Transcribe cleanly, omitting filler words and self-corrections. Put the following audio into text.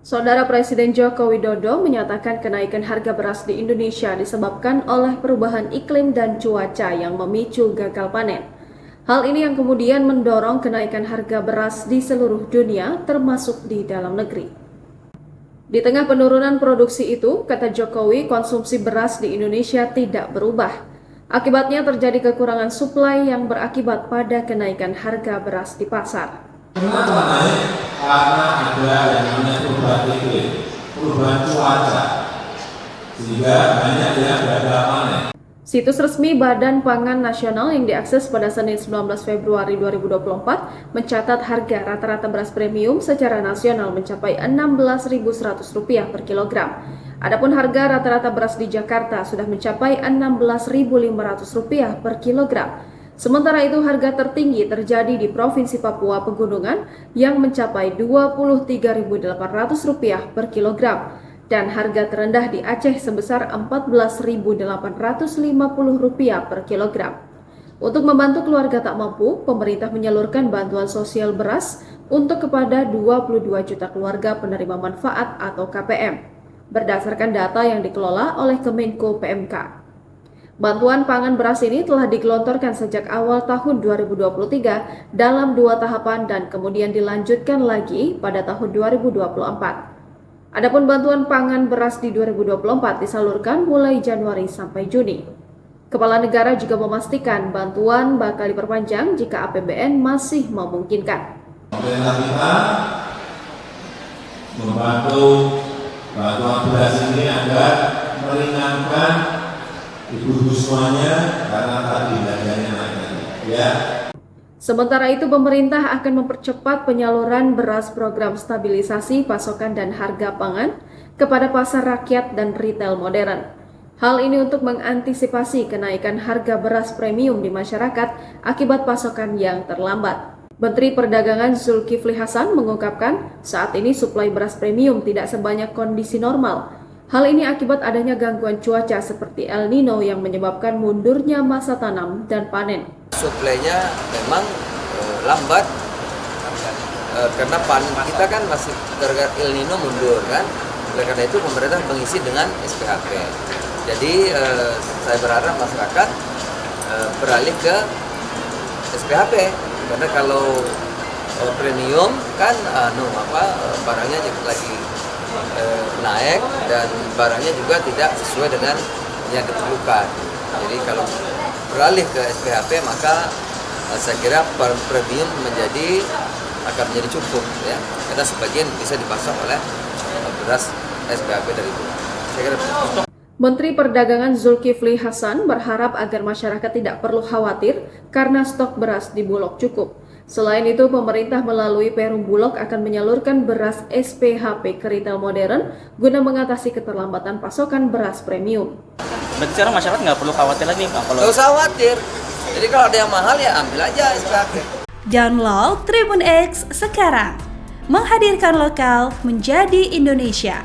Saudara Presiden Joko Widodo menyatakan kenaikan harga beras di Indonesia disebabkan oleh perubahan iklim dan cuaca yang memicu gagal panen. Hal ini yang kemudian mendorong kenaikan harga beras di seluruh dunia, termasuk di dalam negeri. Di tengah penurunan produksi itu, kata Jokowi, konsumsi beras di Indonesia tidak berubah. Akibatnya terjadi kekurangan suplai yang berakibat pada kenaikan harga beras di pasar. Kenapa naik? Karena ada yang namanya perubahan iklim, perubahan cuaca, sehingga banyak yang gagal panen. Situs resmi Badan Pangan Nasional yang diakses pada Senin 19 Februari 2024 mencatat harga rata-rata beras premium secara nasional mencapai Rp16.100 per kilogram. Adapun harga rata-rata beras di Jakarta sudah mencapai Rp16.500 per kilogram. Sementara itu harga tertinggi terjadi di Provinsi Papua Pegunungan yang mencapai Rp23.800 per kilogram dan harga terendah di Aceh sebesar Rp14.850 per kilogram. Untuk membantu keluarga tak mampu, pemerintah menyalurkan bantuan sosial beras untuk kepada 22 juta keluarga penerima manfaat atau KPM, berdasarkan data yang dikelola oleh Kemenko PMK. Bantuan pangan beras ini telah digelontorkan sejak awal tahun 2023 dalam 2 tahapan dan kemudian dilanjutkan lagi pada tahun 2024. Adapun bantuan pangan beras di 2024 disalurkan mulai Januari sampai Juni. Kepala negara juga memastikan bantuan bakal diperpanjang jika APBN masih memungkinkan. Pemerintah kita membantu bantuan beras ini agar meringankan ibu-ibu semuanya karena tadi harganya naik ya. Sementara itu pemerintah akan mempercepat penyaluran beras program stabilisasi pasokan dan harga pangan kepada pasar rakyat dan retail modern. Hal ini untuk mengantisipasi kenaikan harga beras premium di masyarakat akibat pasokan yang terlambat. Menteri Perdagangan Zulkifli Hasan mengungkapkan saat ini suplai beras premium tidak sebanyak kondisi normal. Hal ini akibat adanya gangguan cuaca seperti El Nino yang menyebabkan mundurnya masa tanam dan panen. Suplainya memang lambat karena panen kita kan masih gara-gara El Nino mundur kan. Oleh karena itu pemerintah mengisi dengan SPHP. Jadi saya berharap masyarakat beralih ke SPHP karena kalau premium kan barangnya lagi naik dan barangnya juga tidak sesuai dengan yang diperlukan. Jadi kalau beralih ke SPHP maka saya kira premium akan menjadi cukup ya. Karena sebagian bisa dipasok oleh beras SPHP dari itu. Saya kira cukup. Menteri Perdagangan Zulkifli Hasan berharap agar masyarakat tidak perlu khawatir karena stok beras di Bulog cukup. Selain itu, pemerintah melalui Perum Bulog akan menyalurkan beras SPHP ke retail modern guna mengatasi keterlambatan pasokan beras premium. Berarti sekarang masyarakat nggak perlu khawatir lagi Pak? Nggak usah khawatir. Jadi kalau ada yang mahal ya ambil aja SPHP. Download Tribun X sekarang. Menghadirkan lokal menjadi Indonesia.